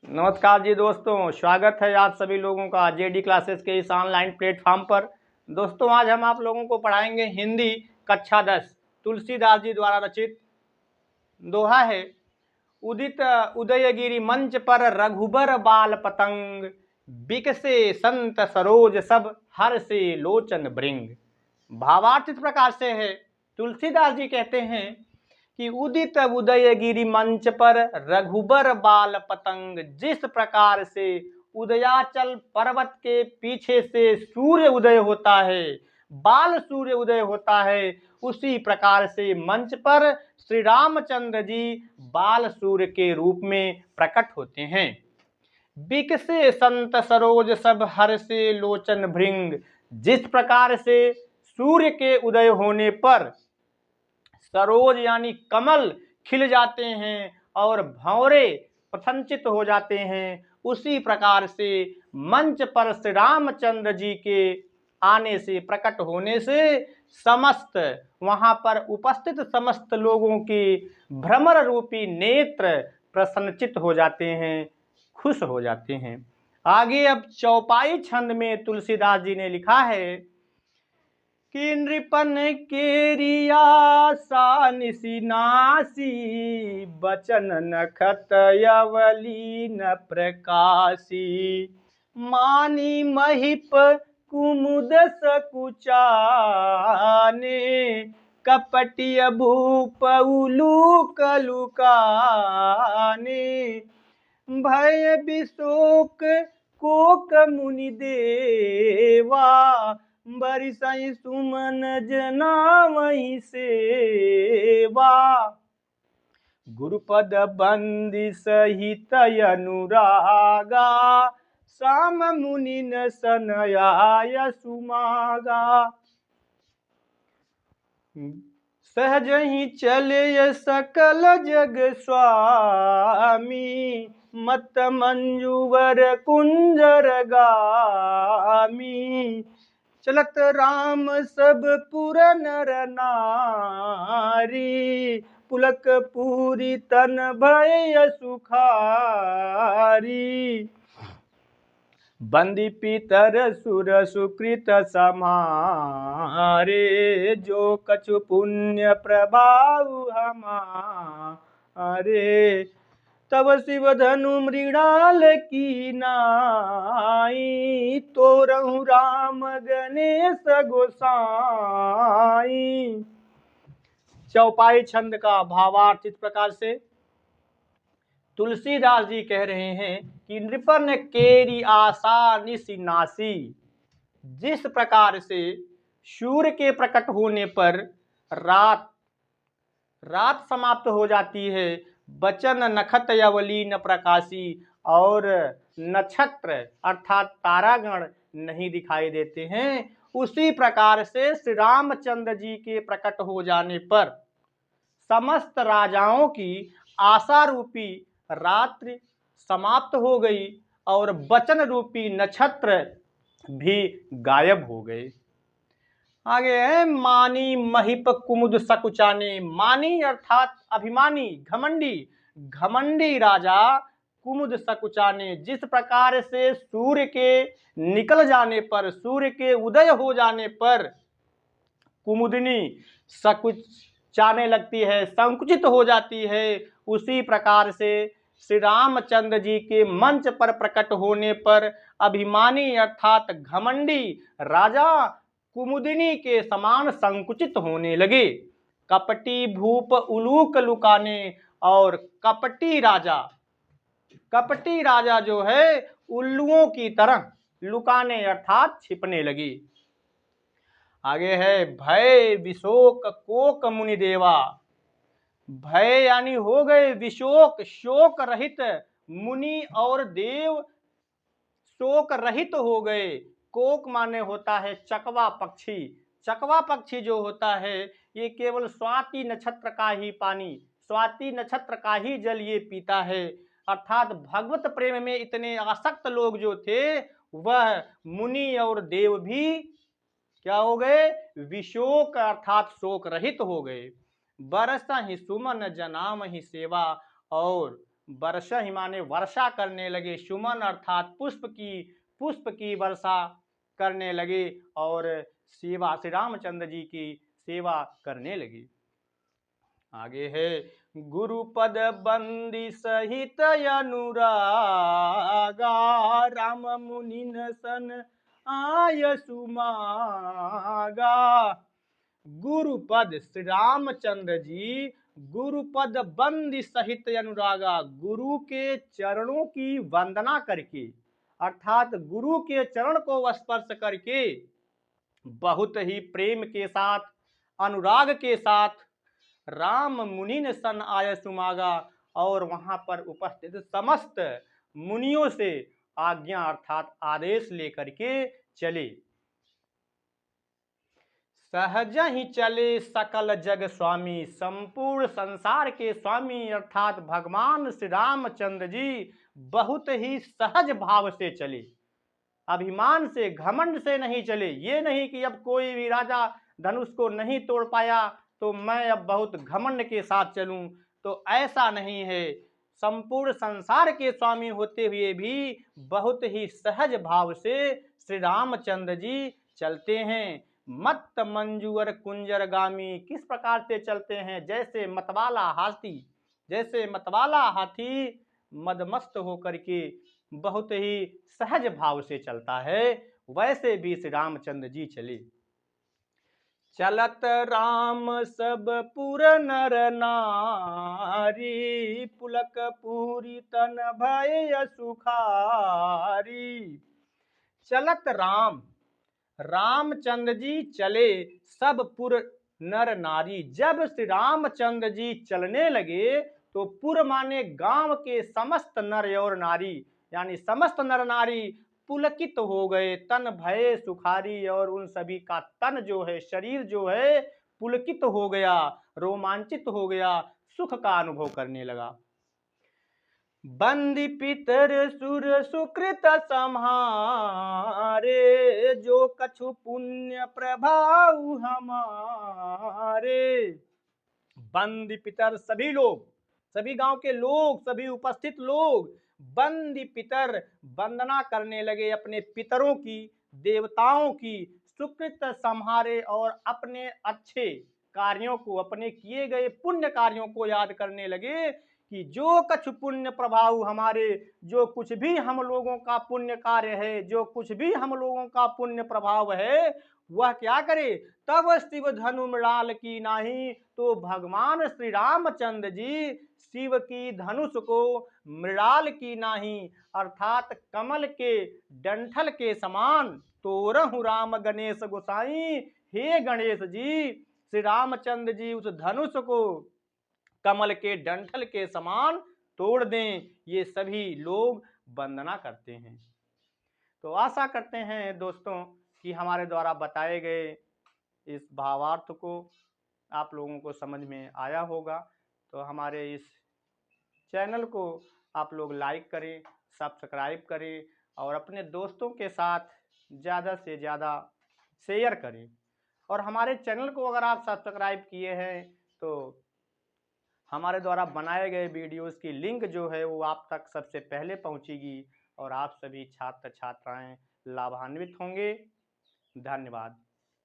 नमस्कार जी दोस्तों, स्वागत है आप सभी लोगों का जेडी क्लासेस के इस ऑनलाइन प्लेटफॉर्म पर। दोस्तों, आज हम आप लोगों को पढ़ाएंगे हिंदी कक्षा 10 तुलसीदास जी द्वारा रचित। दोहा है, उदित उदयगिरि मंच पर रघुबर बाल पतंग, बिकसे संत सरोज सब हर से लोचन भृंग। भावार्थ इस प्रकार से है। तुलसीदास जी कहते हैं कि उदित उदयगिरि मंच पर रघुबर बाल पतंग, जिस प्रकार से उदयाचल पर्वत के पीछे से सूर्य उदय होता है, बाल सूर्य उदय होता है, उसी प्रकार से मंच पर श्री रामचंद्र जी बाल सूर्य के रूप में प्रकट होते हैं। बिकसे संत सरोज सब हर से लोचन भृंग, जिस प्रकार से सूर्य के उदय होने पर सरोज यानी कमल खिल जाते हैं और भंवरे प्रसन्नचित हो जाते हैं, उसी प्रकार से मंच पर श्री रामचंद्र जी के आने से, प्रकट होने से समस्त वहां पर उपस्थित समस्त लोगों के भ्रमर रूपी नेत्र प्रसन्नचित हो जाते हैं, खुश हो जाते हैं। आगे अब चौपाई छंद में तुलसीदास जी ने लिखा है कि नृपन केरिया सा निशिनासी, बचन नखत यवली न प्रकाशी, मानी महिप कुमुद सकुचाने, कपटिय भूप उलूक लुकाने, भय विशोक कोक मुनि देवा, बरिसई सुमन जनावई सेवा, गुरुपद बंदी सहित अनुरागा, साम मुनि न सनयाय सुमागा, सहज ही चले सकल जग स्वामी, मत मंजुवर कुंजर गामी, चलत राम सब पुर नर नारी, पुलक पूरी तन भय सुखारी, बंदी पितर सुर सुकृत समारे, जो कछु पुण्य प्रभाव हमारे, तब शिव धनु मृणाल की नाई, तो रहु राम गणेश गोसाई। चौपाई छंद का भावार्थ इस प्रकार से तुलसीदास जी कह रहे हैं कि नृपन केरी आशा निशिनासी, जिस प्रकार से सूर्य के प्रकट होने पर रात समाप्त हो जाती है, बचन नखत यवली न प्रकाशी, और नक्षत्र अर्थात तारागण नहीं दिखाई देते हैं, उसी प्रकार से श्री रामचंद्र जी के प्रकट हो जाने पर समस्त राजाओं की आशा रूपी रात्रि समाप्त हो गई और वचन रूपी नक्षत्र भी गायब हो गए। आगे है, मानी महिप कुमुद सकुचाने। मानी अर्थात अभिमानी, घमंडी राजा कुमुद सकुचाने, जिस प्रकार से सूर्य के निकल जाने पर, सूर्य के उदय हो जाने पर कुमुदनी सकुचाने लगती है, संकुचित हो जाती है, उसी प्रकार से श्री रामचंद्र जी के मंच पर प्रकट होने पर अभिमानी अर्थात घमंडी राजा कुमुदिनी के समान संकुचित होने लगे। कपटी भूप उलूक लुकाने, और कपटी राजा जो है उल्लुओं की तरह लुकाने अर्थात छिपने लगे। आगे है, भय विशोक कोक मुनि देवा। भय यानी हो गए विशोक, शोक रहित, मुनि और देव शोक रहित हो गए। कोक माने होता है चकवा पक्षी। चकवा पक्षी जो होता है ये केवल स्वाति नक्षत्र का ही पानी, स्वाति नक्षत्र का ही जल ये पीता है। अर्थात भगवत प्रेम में इतने आसक्त लोग जो थे वह मुनि और देव भी क्या हो गए, विशोक अर्थात शोक रहित हो गए। बरसा ही सुमन जनाम ही सेवा, और वर्षहि माने वर्षा करने लगे, सुमन अर्थात पुष्प की वर्षा करने लगे और सेवा श्री रामचंद्र जी की सेवा करने लगे। आगे है गुरुपद बंदी सहित अनुरागा राम मुनिन सन आय सुमागा। गुरुपद श्री रामचंद्र जी गुरुपद बंदी सहित अनुरागा, गुरु के चरणों की वंदना करके अर्थात गुरु के चरण को स्पर्श करके बहुत ही प्रेम के साथ अनुराग के साथ राम मुनिन सन आय सुमागा, और वहां पर उपस्थित समस्त मुनियों से आज्ञा अर्थात आदेश लेकर के चले। सहज ही चले सकल जग स्वामी, संपूर्ण संसार के स्वामी अर्थात भगवान श्री रामचंद्र जी बहुत ही सहज भाव से चले, अभिमान से घमंड से नहीं चले। ये नहीं कि अब कोई भी राजा धनुष को नहीं तोड़ पाया तो मैं अब बहुत घमंड के साथ चलूं, तो ऐसा नहीं है। संपूर्ण संसार के स्वामी होते हुए भी बहुत ही सहज भाव से श्री रामचंद्र जी चलते हैं। मत मंजूर कुंजर गामी, किस प्रकार से चलते हैं? जैसे मतवाला हाथी मदमस्त होकर के बहुत ही सहज भाव से चलता है, वैसे भी श्री रामचंद्र जी चले। चलत राम सब पुर नर नारी, पुलक पूरी तन भय सुखारी। चलत रामचंद्र जी चले सब पुर नर नारी। जब श्री रामचंद्र जी चलने लगे तो पुर माने गांव के समस्त नर और नारी, यानी समस्त नर नारी पुलकित हो गए, तन भय सुखारी, और उन सभी का तन जो है, शरीर जो है पुलकित हो गया, रोमांचित हो गया, सुख का अनुभव करने लगा। बंदी पितर सुर सुकृत सम्हारे, जो कछु पुण्य प्रभाव हमारे। बंदी पितर सभी लोग, सभी गांव के लोग, सभी उपस्थित लोग बंदी पितर वंदना करने लगे अपने पितरों की, देवताओं की। सुकृत संहारे, और अपने अच्छे कार्यों को, अपने किए गए पुण्य कार्यों को याद करने लगे कि जो कुछ पुण्य प्रभाव हमारे, जो कुछ भी हम लोगों का पुण्य कार्य है, जो कुछ भी हम लोगों का पुण्य प्रभाव है, वह क्या करे? तब शिव धनु मृणाल की नाही, तो भगवान श्री रामचंद्र जी शिव की धनुष को मृणाल की नाही, अर्थात कमल के डंठल के समान तोरहु राम गणेश गोसाई। हे गणेश जी, श्री रामचंद्र जी उस धनुष को कमल के डंठल के समान तोड़ दें, ये सभी लोग वंदना करते हैं। तो आशा करते हैं दोस्तों कि हमारे द्वारा बताए गए इस भावार्थ को आप लोगों को समझ में आया होगा। तो हमारे इस चैनल को आप लोग लाइक करें, सब्सक्राइब करें और अपने दोस्तों के साथ ज़्यादा से ज़्यादा शेयर करें। और हमारे चैनल को अगर आप सब्सक्राइब किए हैं तो हमारे द्वारा बनाए गए वीडियोस की लिंक जो है वो आप तक सबसे पहले पहुंचेगी और आप सभी छात्र छात्राएं लाभान्वित होंगे। धन्यवाद।